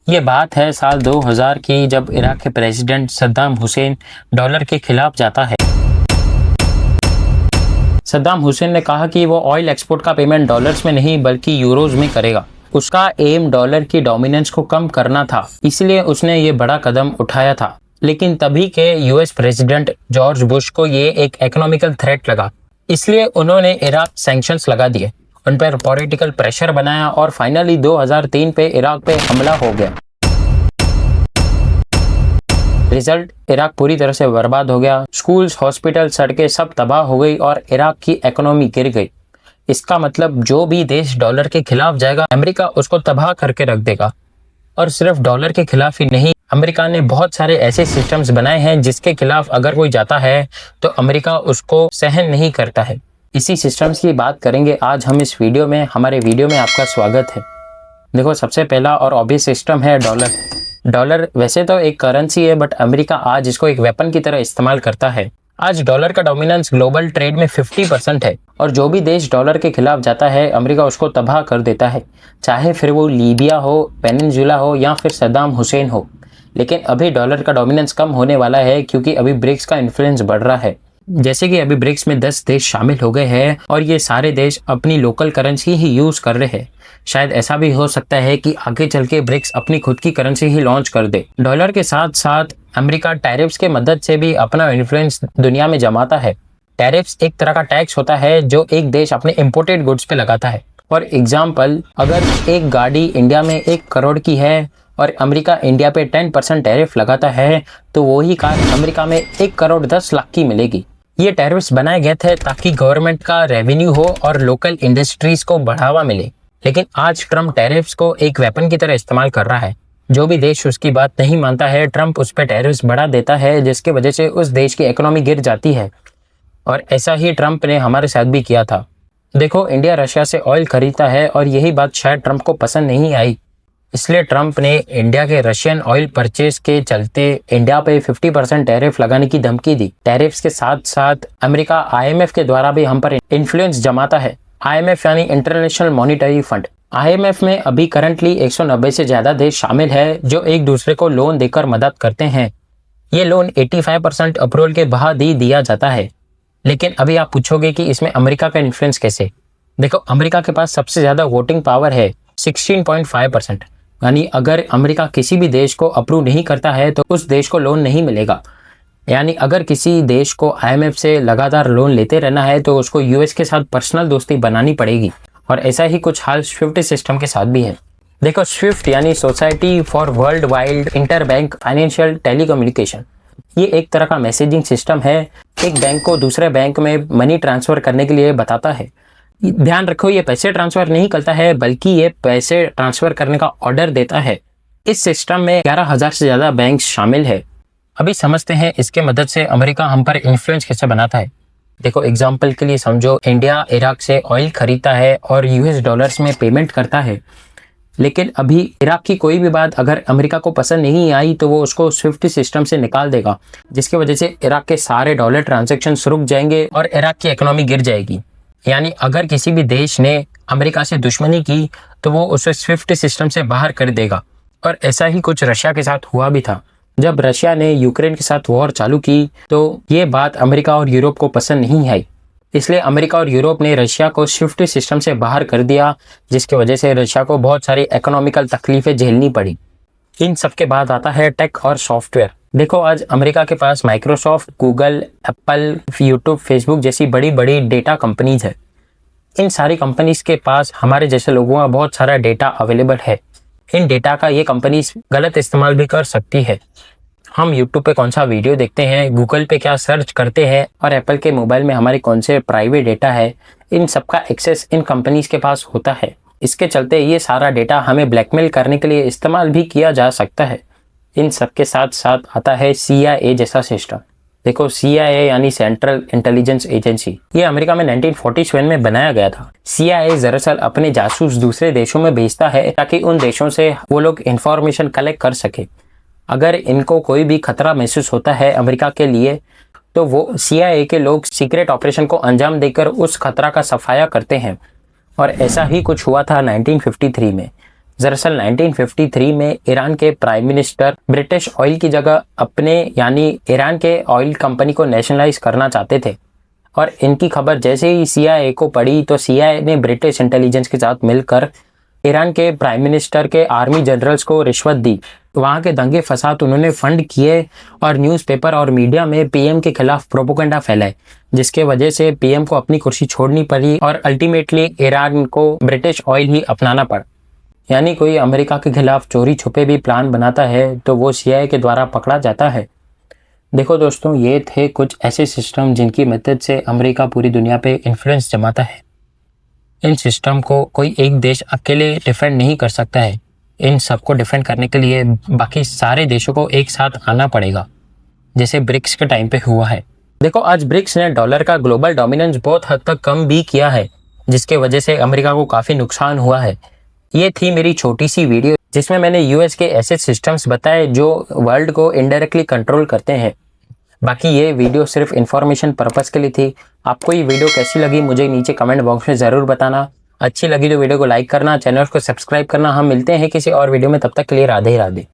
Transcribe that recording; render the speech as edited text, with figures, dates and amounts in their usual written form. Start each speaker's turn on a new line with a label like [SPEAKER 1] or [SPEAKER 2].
[SPEAKER 1] ये बात है साल 2000 की, जब इराक के प्रेसिडेंट सद्दाम हुसैन डॉलर के खिलाफ जाता है। सद्दाम हुसैन ने कहा कि वो ऑयल एक्सपोर्ट का पेमेंट डॉलर्स में नहीं बल्कि यूरोज में करेगा। उसका एम डॉलर की डोमिनेंस को कम करना था, इसलिए उसने ये बड़ा कदम उठाया था। लेकिन तभी के यूएस प्रेसिडेंट जॉर्ज बुश को ये एक इकोनॉमिकल थ्रेट लगा, इसलिए उन्होंने इराक सैंक्शंस लगा दिए, उन पर पॉलिटिकल प्रेशर बनाया और फाइनली 2003 पे इराक पे हमला हो गया। रिजल्ट, इराक पूरी तरह से बर्बाद हो गया। स्कूल्स, हॉस्पिटल, सड़कें सब तबाह हो गई और इराक की इकोनॉमी गिर गई। इसका मतलब जो भी देश डॉलर के खिलाफ जाएगा, अमेरिका उसको तबाह करके रख देगा। और सिर्फ डॉलर के खिलाफ ही नहीं, अमेरिका ने बहुत सारे ऐसे सिस्टम्स बनाए हैं जिसके खिलाफ अगर कोई जाता है तो अमेरिका उसको सहन नहीं करता है। इसी सिस्टम्स की बात करेंगे आज हम इस वीडियो में। हमारे वीडियो में आपका स्वागत है। देखो, सबसे पहला और ऑब्वियस सिस्टम है डॉलर। डॉलर वैसे तो एक करेंसी है, बट अमेरिका आज इसको एक वेपन की तरह इस्तेमाल करता है। आज डॉलर का डोमिनेंस ग्लोबल ट्रेड में 50% है और जो भी देश डॉलर के खिलाफ जाता है, अमेरिका उसको तबाह कर देता है, चाहे फिर वो लीबिया हो, पेनिनसुला हो या फिर सद्दाम हुसैन हो। लेकिन अभी डॉलर का डोमिनेंस कम होने वाला है क्योंकि अभी ब्रिक्स का इन्फ्लुएंस बढ़ रहा है। जैसे कि अभी ब्रिक्स में 10 देश शामिल हो गए हैं और ये सारे देश अपनी लोकल करेंसी ही यूज कर रहे हैं। शायद ऐसा भी हो सकता है कि आगे चल के ब्रिक्स अपनी खुद की करेंसी ही लॉन्च कर दे। डॉलर के साथ साथ अमेरिका टैरिफ्स के मदद से भी अपना इन्फ्लुएंस दुनिया में जमाता है। टैरिफ्स एक तरह का टैक्स होता है जो एक देश अपने इंपोर्टेड गुड्स पे लगाता है। फॉर एग्जाम्पल, अगर एक गाड़ी इंडिया में 1 करोड़ की है और अमेरिका इंडिया पे 10% टैरिफ लगाता है, तो वही कार अमेरिका में 1 करोड़ 10 लाख की मिलेगी। ये टैरिफ्स बनाए गए थे ताकि गवर्नमेंट का रेवेन्यू हो और लोकल इंडस्ट्रीज को बढ़ावा मिले। लेकिन आज ट्रम्प टैरिफ्स को एक वेपन की तरह इस्तेमाल कर रहा है। जो भी देश उसकी बात नहीं मानता है, ट्रम्प उस पर टैरिफ्स बढ़ा देता है, जिसकी वजह से उस देश की इकोनॉमी गिर जाती है। और ऐसा ही ट्रम्प ने हमारे साथ भी किया था। देखो, इंडिया रशिया से ऑयल खरीदता है और यही बात शायद ट्रम्प को पसंद नहीं आई, इसलिए ट्रम्प ने इंडिया के रशियन ऑयल परचेज के चलते इंडिया पे 50% टैरिफ लगाने की धमकी दी। टैरिफ्स के साथ साथ अमेरिका आईएमएफ के द्वारा भी हम पर इन्फ्लुएंस जमाता है। आईएमएफ यानी इंटरनेशनल मॉनिटरी फंड। आईएमएफ में अभी करंटली 190 से ज्यादा देश शामिल है जो एक दूसरे को लोन देकर मदद करते हैं। ये लोन 85% अप्रूवल के बाद ही दिया जाता है। लेकिन अभी आप पूछोगे कि इसमें अमेरिका का इन्फ्लुएंस कैसे? देखो, अमेरिका के पास सबसे ज्यादा वोटिंग पावर है, 16.5%। यानी अगर अमेरिका किसी भी देश को अप्रूव नहीं करता है तो उस देश को लोन नहीं मिलेगा। यानी अगर किसी देश को आईएमएफ से लगातार लोन लेते रहना है तो उसको यूएस के साथ पर्सनल दोस्ती बनानी पड़ेगी। और ऐसा ही कुछ हाल स्विफ्ट सिस्टम के साथ भी है। देखो, स्विफ्ट यानी society for world wide inter bank financial telecommunication, ये एक तरह का मैसेजिंग सिस्टम है। एक बैंक को दूसरे बैंक में मनी ट्रांसफर करने के लिए बताता है। ध्यान रखो, ये पैसे ट्रांसफर नहीं करता है बल्कि ये पैसे ट्रांसफर करने का ऑर्डर देता है। इस सिस्टम में 11,000 से ज्यादा बैंक शामिल है। अभी समझते हैं इसके मदद से अमेरिका हम पर इन्फ्लुएंस कैसे बनाता है। देखो, एग्जांपल के लिए समझो, इंडिया इराक से ऑयल खरीदता है और यूएस डॉलर्स में पेमेंट करता है। लेकिन अभी इराक की कोई भी बात अगर अमेरिका को पसंद नहीं आई तो वो उसको स्विफ्ट सिस्टम से निकाल देगा, जिसकी वजह से इराक के सारे डॉलर ट्रांजेक्शन रुक जाएंगे और इराक की इकोनॉमी गिर जाएगी। यानी अगर किसी भी देश ने अमेरिका से दुश्मनी की तो वो उसे स्विफ्ट सिस्टम से बाहर कर देगा। और ऐसा ही कुछ रशिया के साथ हुआ भी था। जब रशिया ने यूक्रेन के साथ वॉर चालू की तो ये बात अमेरिका और यूरोप को पसंद नहीं आई, इसलिए अमेरिका और यूरोप ने रशिया को स्विफ्ट सिस्टम से बाहर कर दिया, जिसकी वजह से रशिया को बहुत सारी इकोनॉमिकल तकलीफें झेलनी पड़ी। इन सब के बाद आता है टेक और सॉफ्टवेयर। देखो, आज अमेरिका के पास Microsoft, Google, Apple, YouTube, Facebook जैसी बड़ी बड़ी डेटा कंपनीज है। इन सारी कंपनीज के पास हमारे जैसे लोगों का बहुत सारा डेटा अवेलेबल है। इन डेटा का ये कंपनीज गलत इस्तेमाल भी कर सकती है। हम यूट्यूब पे कौन सा वीडियो देखते हैं, गूगल पे क्या सर्च करते हैं और एप्पल के मोबाइल में हमारे कौन से प्राइवेट डेटा है, इन सब का एक्सेस इन कंपनीज के पास होता है। इसके चलते ये सारा डेटा हमें ब्लैकमेल करने के लिए इस्तेमाल भी किया जा सकता है। इन सब के साथ साथ आता है CIA जैसा सिस्टम। देखो, CIA यानी सेंट्रल इंटेलिजेंस एजेंसी, ये अमेरिका में 1947 में बनाया गया था। CIA दरअसल अपने जासूस दूसरे देशों में भेजता है ताकि उन देशों से वो लोग इंफॉर्मेशन कलेक्ट कर सके। अगर इनको कोई भी खतरा महसूस होता है अमेरिका के लिए तो वो CIA के लोग सीक्रेट ऑपरेशन को अंजाम देकर उस खतरा का सफाया करते हैं। और ऐसा ही कुछ हुआ था 1953 में, दरअसल 1953 में ईरान के प्राइम मिनिस्टर ब्रिटिश ऑयल की जगह अपने यानी ईरान के ऑयल कंपनी को नेशनलाइज करना चाहते थे, और इनकी खबर जैसे ही CIA को पड़ी तो CIA ने ब्रिटिश इंटेलिजेंस के साथ मिलकर ईरान के प्राइम मिनिस्टर के आर्मी जनरल्स को रिश्वत दी। वहाँ के दंगे फसाद उन्होंने फंड किए और न्यूज़पेपर और मीडिया में PM के खिलाफ प्रोपोगंडा फैलाए, जिसके वजह से PM को अपनी कुर्सी छोड़नी पड़ी और अल्टीमेटली ईरान को ब्रिटिश ऑयल ही अपनाना पड़ा। यानी कोई अमेरिका के खिलाफ चोरी छुपे भी प्लान बनाता है तो वो CIA के द्वारा पकड़ा जाता है। देखो दोस्तों, ये थे कुछ ऐसे सिस्टम जिनकी मदद से अमेरिका पूरी दुनिया पे इन्फ्लुएंस जमाता है। इन सिस्टम को कोई एक देश अकेले डिफेंड नहीं कर सकता है। इन सबको डिफेंड करने के लिए बाकी सारे देशों को एक साथ आना पड़ेगा, जैसे ब्रिक्स के टाइम पे हुआ है। देखो, आज ब्रिक्स ने डॉलर का ग्लोबल डोमिनेंस बहुत हद तक कम भी किया है, जिसके वजह से अमेरिका को काफ़ी नुकसान हुआ है। ये थी मेरी छोटी सी वीडियो जिसमें मैंने US के ऐसे सिस्टम्स बताए जो वर्ल्ड को इनडायरेक्टली कंट्रोल करते हैं। बाकी ये वीडियो सिर्फ इन्फॉर्मेशन पर्पस के लिए थी। आपको ये वीडियो कैसी लगी मुझे नीचे कमेंट बॉक्स में ज़रूर बताना। अच्छी लगी तो वीडियो को लाइक करना, चैनल को सब्सक्राइब करना। हम मिलते हैं किसी और वीडियो में, तब तक के लिए राधे राधे।